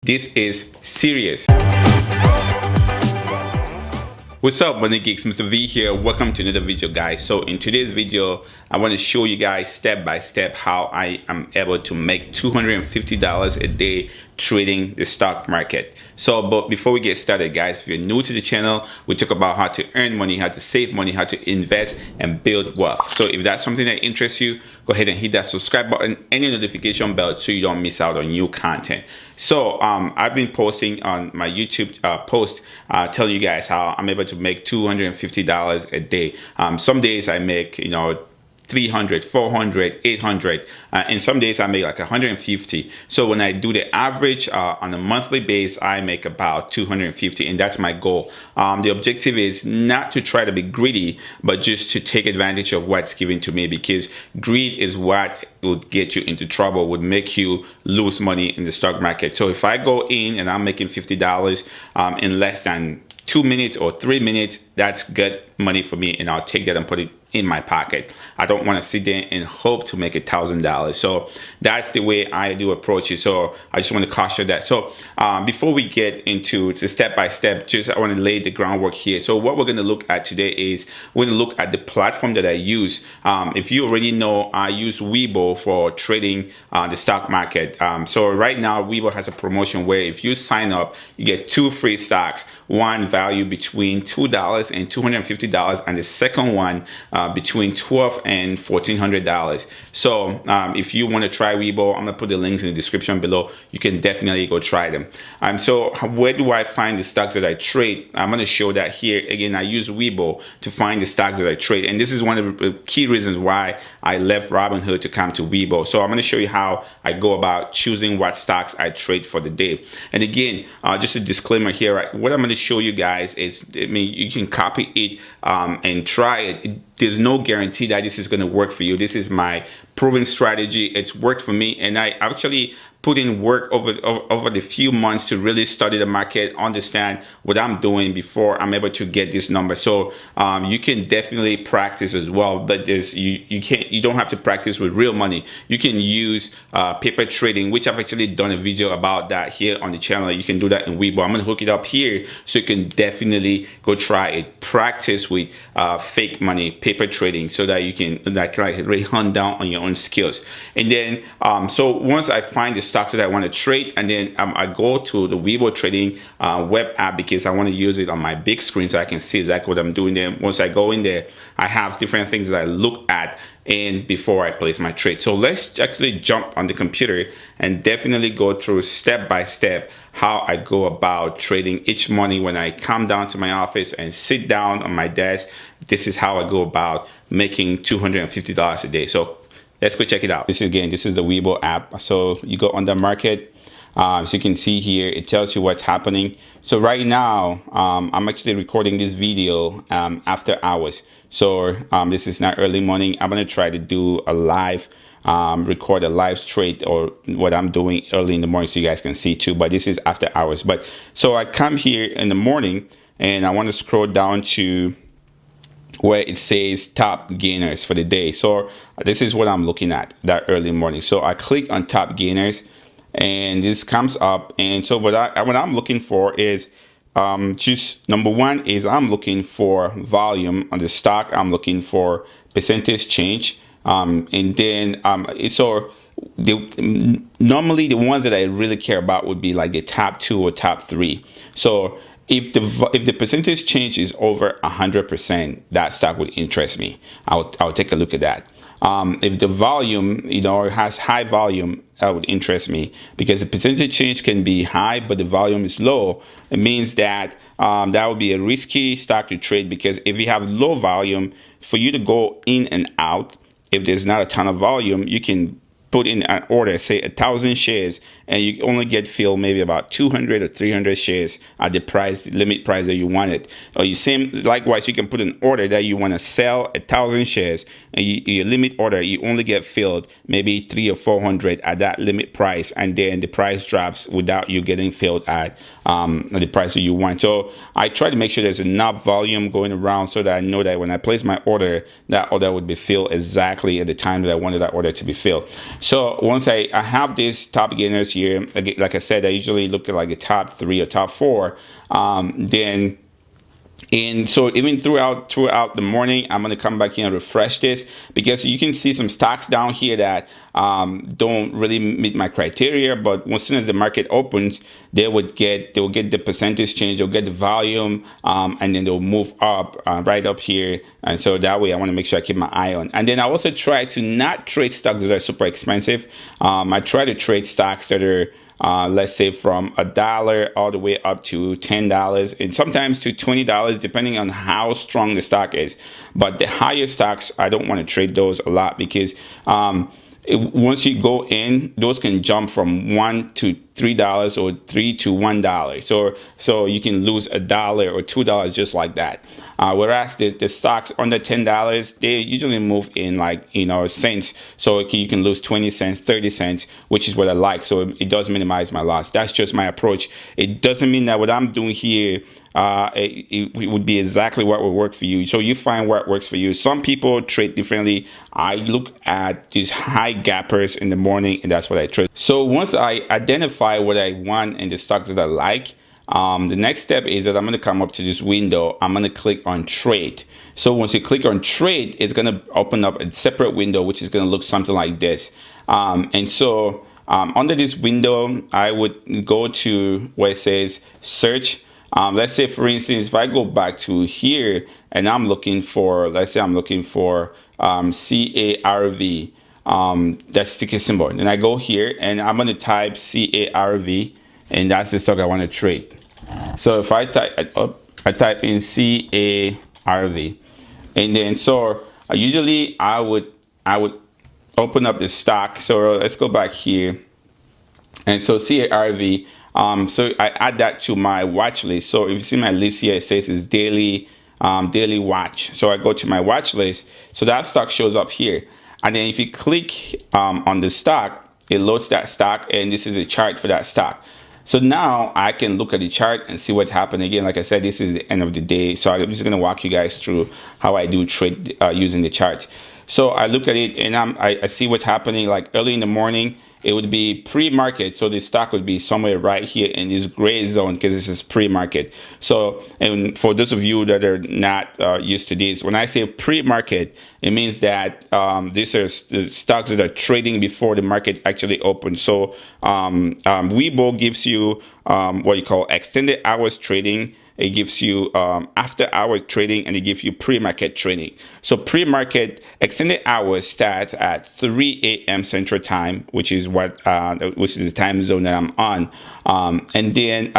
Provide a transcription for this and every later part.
This is serious. What's up, money geeks? Mr. V here. Welcome to another video, guys. So in today's video, I want to show you guys step by step how I am able to make $250 a day trading the stock market. So but before we get started, guys, if you're new to the channel, we talk about how to earn money, how to save money, how to invest and build wealth. So if that's something that interests you, go ahead and hit that subscribe button and the notification bell so you don't miss out on new content. So I've been posting on my YouTube post telling you guys how I'm able to make $250 a day. Some days I make, 300, 400, 800, and some days I make like 150. So when I do the average on a monthly base, I make about 250, and that's my goal. The objective is not to try to be greedy, but just to take advantage of what's given to me, because greed is what would get you into trouble, would make you lose money in the stock market. So if I go in and I'm making $50 in less than 2 minutes or 3 minutes, that's good money for me, and I'll take that and put it in my pocket. I don't want to sit there and hope to make $1,000. So that's the way I do approach it. So I just want to caution that. So before we get into the step by step, just I want to lay the groundwork here. So what we're going to look at today is we're going to look at the platform that I use. If you already know, I use Webull for trading the stock market. So right now, Webull has a promotion where if you sign up, you get 2 free stocks, one value between $2 and $250, and the second one between $1,200 and $1,400. So if you want to try Webull, I'm gonna put the links in the description below. You can definitely go try them. So where do I find the stocks that I trade? I'm gonna show that here. Again, I use Webull to find the stocks that I trade, and this is one of the key reasons why I left Robinhood to come to Webull. So I'm gonna show you how I go about choosing what stocks I trade for the day. And again, just a disclaimer here, right? What I'm gonna show you guys is, you can copy it and try it. There's no guarantee that this is going to work for you. This is my proven strategy. It's worked for me, and I actually put in work over the few months to really study the market, understand what I'm doing before I'm able to get this number. So you can definitely practice as well, but there's you don't have to practice with real money. You can use paper trading, which I've actually done a video about that here on the channel. You can do that in Webull. I'm gonna hook it up here so you can definitely go try it. Practice with fake money, paper trading, so that you can like really hunt down on your own skills. And then so once I find the stocks that I want to trade, and then I go to the Webull trading web app, because I want to use it on my big screen so I can see exactly what I'm doing there. Once I go in there, I have different things that I look at and before I place my trade. So let's actually jump on the computer and definitely go through step by step how I go about trading each morning when I come down to my office and sit down on my desk. This is how I go about making $250 a day. So let's go check it out. This is the Webull app. So you go under market. So you can see here, it tells you what's happening. So right now, I'm actually recording this video after hours. So this is not early morning. I'm gonna try to do a live, record a live trade or what I'm doing early in the morning so you guys can see too, but this is after hours. But so I come here in the morning and I want to scroll down to where it says top gainers for the day. So this is what I'm looking at that early morning. So I click on top gainers and this comes up. And so what I'm looking for is just number one is I'm looking for volume on the stock. I'm looking for percentage change. And then so normally the ones that I really care about would be like the top 2 or top 3. So if the percentage change is over 100%, that stock would interest me. I'll take a look at that. If the volume, has high volume, that would interest me, because the percentage change can be high, but the volume is low. It means that that would be a risky stock to trade, because if you have low volume, for you to go in and out, if there's not a ton of volume, you can put in an order, say 1,000 shares, and you only get filled maybe about 200 or 300 shares at the price, the limit price that you wanted. Or likewise, you can put an order that you want to sell 1,000 shares, and your limit order, you only get filled maybe 300 or 400 at that limit price, and then the price drops without you getting filled at the price that you want. So I try to make sure there's enough volume going around so that I know that when I place my order, that order would be filled exactly at the time that I wanted that order to be filled. So once I have these top gainers here, again, like I said, I usually look at like the top 3 or top 4. Then and so even throughout the morning, I'm going to come back here and refresh this, because you can see some stocks down here that don't really meet my criteria. But as soon as the market opens, they will get the percentage change, they'll get the volume, and then they'll move up right up here. And so that way I want to make sure I keep my eye on. And then I also try to not trade stocks that are super expensive. I try to trade stocks that are let's say from $1 all the way up to $10 and sometimes to $20, depending on how strong the stock is. But the higher stocks, I don't want to trade those a lot, because once you go in, those can jump from $1 to $3 or $3 to $1. So you can lose $1 or $2 just like that. Whereas the stocks under $10, they usually move in like, cents. So you can lose 20 cents, 30 cents, which is what I like. So it does minimize my loss. That's just my approach. It doesn't mean that what I'm doing here it would be exactly what would work for you. So you find what works for you. Some people trade differently. I look at these high gappers in the morning, and that's what I trade. So once I identify what I want in the stocks that I like, the next step is that I'm going to come up to this window. I'm going to click on trade. So once you click on trade, it's going to open up a separate window, which is going to look something like this. And so under this window, I would go to where it says search. Let's say, for instance, if I go back to here and I'm looking for, let's say I'm looking for CARV, that's ticker symbol. Then I go here and I'm going to type CARV, and that's the stock I want to trade. So if I type in CARV, and then so usually I would open up the stock. So let's go back here, and so CARV. So I add that to my watch list. So if you see my list here, it says it's daily watch. So I go to my watch list. So that stock shows up here. And then if you click on the stock, it loads that stock, and this is a chart for that stock. So now I can look at the chart and see what's happening. Again, like I said, this is the end of the day. So I'm just going to walk you guys through how I do trade using the chart. So I look at it and I see what's happening. Like early in the morning, it would be pre-market, so the stock would be somewhere right here in this gray zone, because this is pre-market. So, and for those of you that are not used to this, when I say pre-market, it means that these are stocks that are trading before the market actually opens. So Webull gives you what you call extended hours trading. It gives you after hour trading, and it gives you pre-market trading. So pre-market extended hours start at 3 a.m. Central Time, which is the time zone that I'm on. And then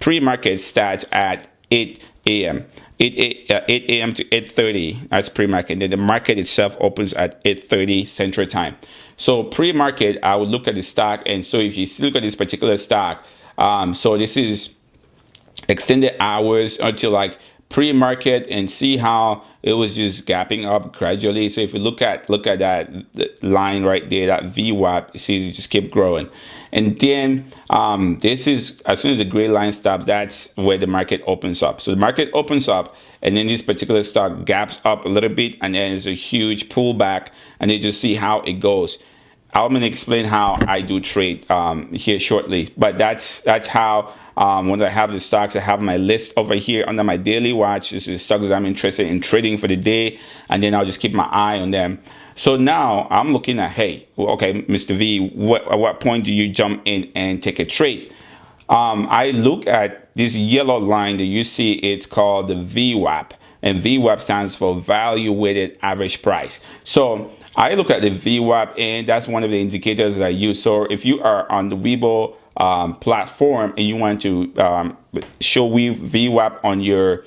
pre-market starts at 8 a.m. 8 a.m. to 8:30. That's pre-market. Then the market itself opens at 8:30 Central Time. So pre-market, I would look at the stock, and so if you look at this particular stock, so this is extended hours until like pre-market, and see how it was just gapping up gradually. So if you look at that line right there, that VWAP, it sees it just keep growing. And then this is, as soon as the gray line stops, that's where the market opens up. So the market opens up, and then this particular stock gaps up a little bit, and then there's a huge pullback, and then just see how it goes. I'm going to explain how I do trade here shortly, but that's how when I have the stocks, I have my list over here under my daily watch. This is the stocks that I'm interested in trading for the day, and then I'll just keep my eye on them. So now I'm looking at, hey, okay, Mr. V, at what point do you jump in and take a trade? I look at this yellow line that you see. It's called the VWAP, and VWAP stands for value weighted average price. So I look at the VWAP, and that's one of the indicators that I use. So if you are on the Webull platform and you want to show VWAP on your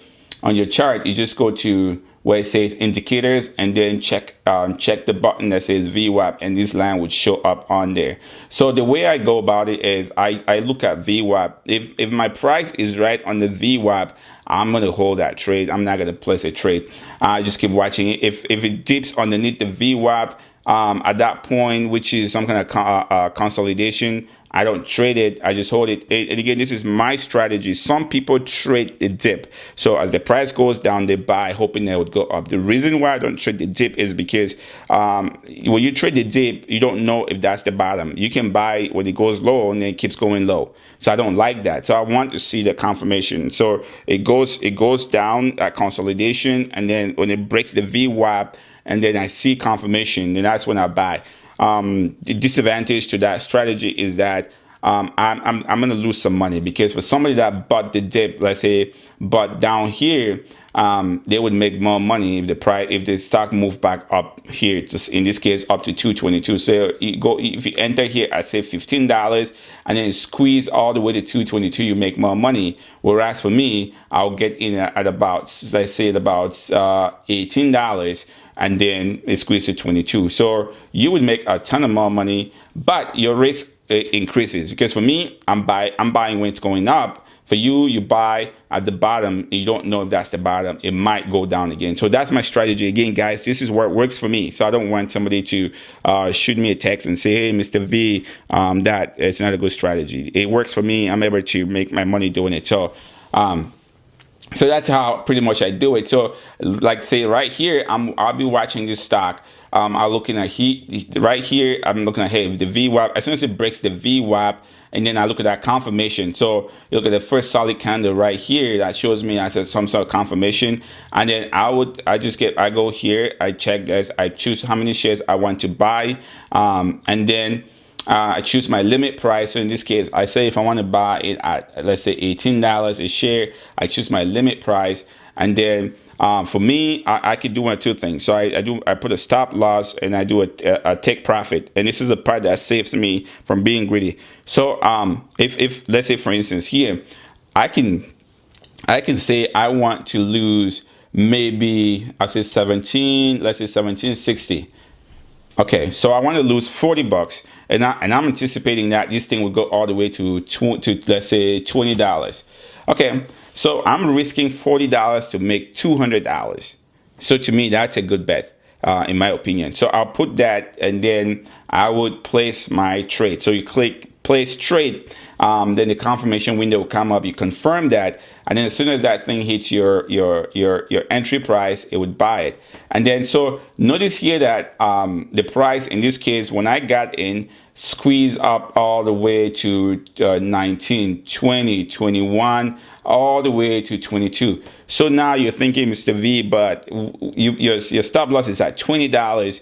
chart, you just go to where it says indicators, and then check the button that says VWAP, and this line would show up on there. So the way I go about it is I look at VWAP. If my price is right on the VWAP, I'm going to hold that trade. I'm not going to place a trade. I just keep watching it. If it dips underneath the VWAP at that point, which is some kind of consolidation, I don't trade it. I just hold it. And again, this is my strategy. Some people trade the dip. So as the price goes down, they buy, hoping that it would go up. The reason why I don't trade the dip is because when you trade the dip, you don't know if that's the bottom. You can buy when it goes low and then it keeps going low. So I don't like that. So I want to see the confirmation. So it goes down at consolidation, and then when it breaks the VWAP, and then I see confirmation, then that's when I buy. The disadvantage to that strategy is that I'm going to lose some money, because for somebody that bought the dip, let's say, but down here, they would make more money if the stock moved back up here, just in this case up to 222. So if you enter here at say $15 and then squeeze all the way to 222, you make more money. Whereas for me, I'll get in at about, let's say, at about $18, and then it squeezes to 22. So you would make a ton of more money, but your risk increases, because for me, I'm buying when it's going up. For you, you buy at the bottom, and you don't know if that's the bottom. It might go down again. So that's my strategy. Again, guys, this is what works for me. So I don't want somebody to shoot me a text and say, hey, Mr. V, that it's not a good strategy. It works for me. I'm able to make my money doing it. So that's how pretty much I do it. So like say right here, I'll be watching this stock. I'm looking at right here. I'm looking at, hey, the VWAP. As soon as it breaks the VWAP, and then I look at that confirmation. So you look at the first solid candle right here that shows me as some sort of confirmation. And then I go here, I check, guys, I choose how many shares I want to buy, and then I choose my limit price. So in this case, I say if I want to buy it at, let's say, $18 a share, I choose my limit price. And then for me, I could do one of two things. So I put a stop loss, and I do a take profit. And this is the part that saves me from being greedy. So if let's say, for instance, here, I can say I want to lose maybe, I'll say 17, let's say 1760. Okay, so I want to lose $40, and I'm anticipating that this thing will go all the way to let's say $20. Okay, so I'm risking $40 to make $200. So to me, that's a good bet, in my opinion. So I'll put that, and then I would place my trade. So you click place trade, then the confirmation window will come up. You confirm that, and then as soon as that thing hits your entry price, it would buy it. And then so notice here that the price in this case, when I got in, squeeze up all the way to 19, 20, 21, all the way to 22. So now you're thinking, Mr. V, but your stop loss is at $20.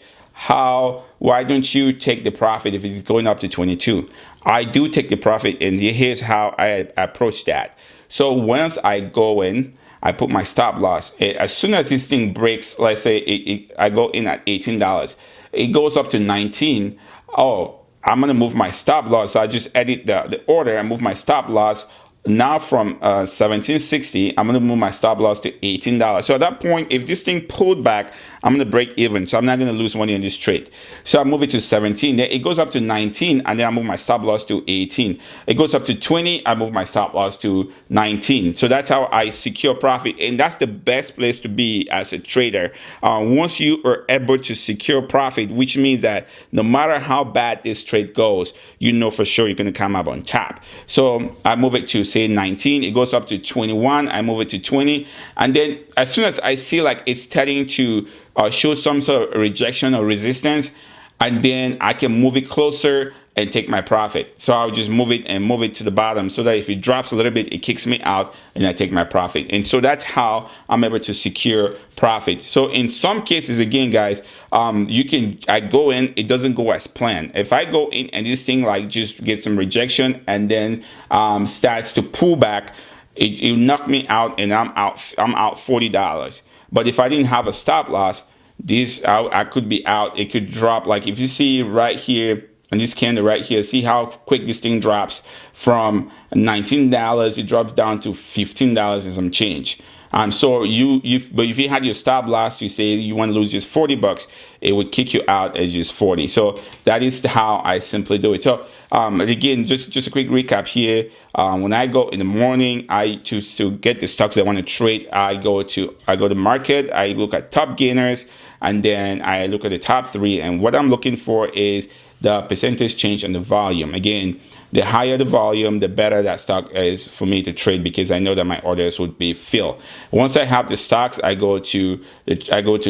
Why don't you take the profit if it's going up to 22? I do take the profit, and here's how I approach that. So once I go in, I put my stop loss. As soon as this thing breaks, let's say I go in at $18, it goes up to 19. Oh, I'm gonna move my stop loss. So I just edit the order and move my stop loss. Now from 1760, I'm going to move my stop loss to $18. So at that point, if this thing pulled back, I'm going to break even. So I'm not going to lose money on this trade. So I move it to 17. Then it goes up to 19, and then I move my stop loss to 18. It goes up to 20. I move my stop loss to 19. So that's how I secure profit. And that's the best place to be as a trader. Once you are able to secure profit, which means that no matter how bad this trade goes, you know for sure you're going to come up on top. So I move it to say 19, it goes up to 21, I move it to 20, and then as soon as I see like it's starting to show some sort of rejection or resistance, and then I can move it closer and take my profit. So I'll just move it and move it to the bottom, so that if it drops a little bit, it kicks me out and I take my profit. And so that's how I'm able to secure profit. So in some cases, again, guys, I go in, it doesn't go as planned. If I go in and this thing like just gets some rejection and then starts to pull back, it'll knock me out, and I'm out $40. But if I didn't have a stop loss, I could be out. It could drop, like if you see right here, and this candle right here, see how quick this thing drops from $19, it drops down to $15 and some change. So but if you had your stop loss, you say you want to lose just $40, it would kick you out at just 40. So that is how I simply do it. So again, just a quick recap here. When I go in the morning, I choose to get the stocks I want to trade. I go to market, I look at top gainers, and then I look at the top three. And what I'm looking for is the percentage change and the volume. Again, the higher the volume, the better that stock is for me to trade, because I know that my orders would be filled. Once I have the stocks, I go to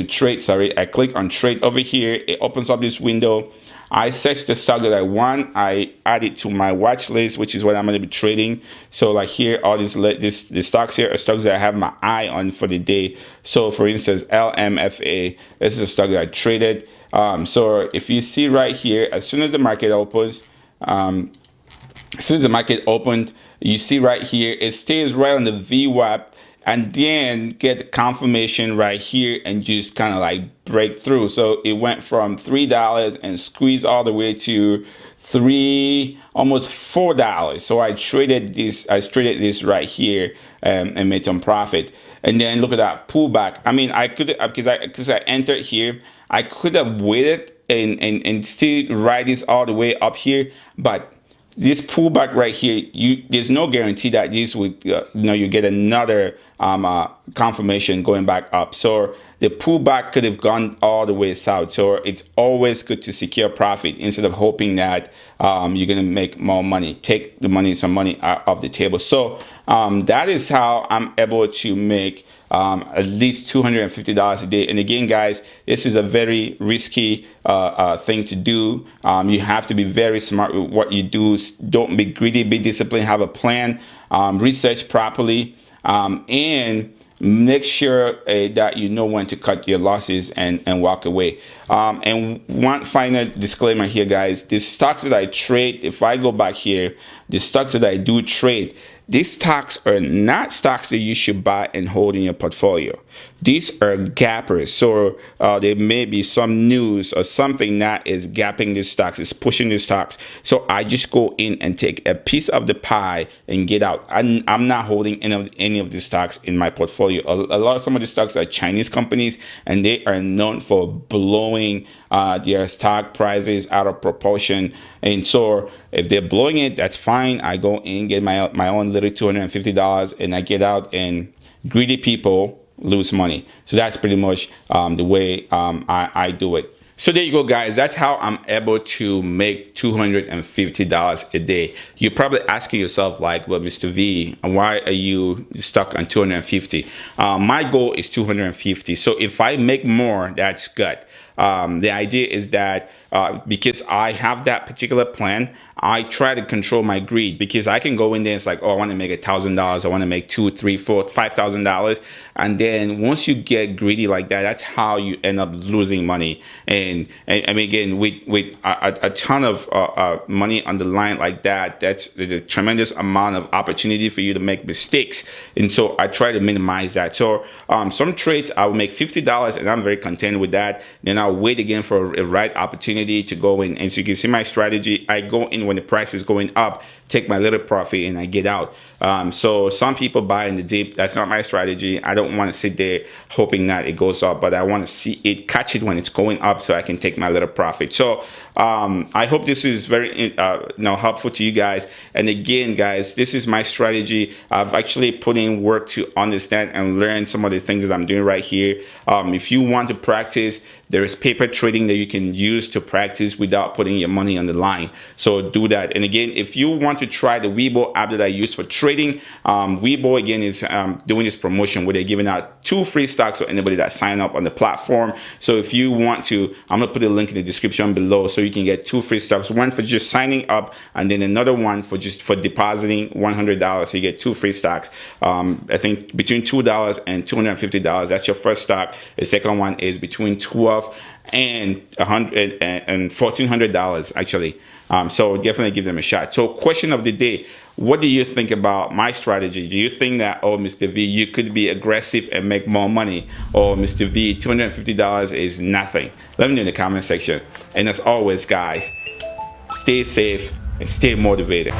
trade. Sorry, I click on trade over here. It opens up this window. I search the stock that I want. I add it to my watch list, which is what I'm going to be trading. So like here, all the stocks here are stocks that I have my eye on for the day. So for instance, LMFA, this is a stock that I traded. So if you see right here, as soon as the market opens, you see right here, it stays right on the VWAP, and then get confirmation right here and just kind of like break through. So it went from $3 and squeezed all the way to almost $4. So I traded this right here and made some profit. And then look at that pullback. I mean, I could, because I entered here, I could have waited and still ride this all the way up here, but this pullback right here, there's no guarantee that this would, you get another confirmation going back up. So the pullback could have gone all the way south. So it's always good to secure profit instead of hoping that you're gonna make more money. Take some money out of the table. So that is how I'm able to make at least $250 a day. And again, guys, this is a very risky thing to do. You have to be very smart with what you do. Don't be greedy, be disciplined, have a plan, research properly, and make sure that you know when to cut your losses and walk away. And one final disclaimer here, guys, the stocks that I trade, if I go back here, the stocks that I do trade, these stocks are not stocks that you should buy and hold in your portfolio. These are gappers. So there may be some news or something that is gapping these stocks, is pushing these stocks. So I just go in and take a piece of the pie and get out. I'm not holding any of these stocks in my portfolio. Some of the stocks are Chinese companies, and they are known for blowing their stock prices out of proportion. And so if they're blowing it, that's fine. I go in, get my own little $250, and I get out, and greedy people lose money. So that's pretty much the way I do it. So there you go, guys. That's how I'm able to make $250 a day. You're probably asking yourself, like, well, Mr. V, why are you stuck on 250? My goal is 250. So if I make more, that's good. The idea is that because I have that particular plan, I try to control my greed, because I can go in there and it's like, oh, I want to make $1,000. I want to make $2,000, $3,000, $4,000, $5,000. And then once you get greedy like that, that's how you end up losing money. And I mean, again, with a ton of money on the line like that, that's a tremendous amount of opportunity for you to make mistakes. And so I try to minimize that. So some trades I will make $50 and I'm very content with that. Then I'll wait again for a right opportunity to go in. And so you can see my strategy. I go in when the price is going up, take my little profit, and I get out. So some people buy in the dip. That's not my strategy. I don't want to sit there hoping that it goes up, but I want to see it, catch it when it's going up, so I can take my little profit. So I hope this is very helpful to you guys. And again, guys, this is my strategy. I've actually put in work to understand and learn some of the things that I'm doing right here. If you want to practice, there is paper trading that you can use to practice without putting your money on the line. So do that. And again, if you want to try the Webull app that I use for trading, Webull again is doing this promotion where they're giving out 2 free stocks for anybody that sign up on the platform. So if you want to, I'm gonna put a link in the description below so you can get 2 free stocks, one for just signing up and then another one for depositing $100. So you get 2 free stocks. I think between $2 and $250, that's your first stock. The second one is between $12 and $100 and $1,400 actually. So definitely give them a shot. So question of the day, what do you think about my strategy? Do you think that, oh, Mr. V, you could be aggressive and make more money? Or Mr. V, $250 is nothing? Let me know in the comment section. And as always, guys, stay safe and stay motivated.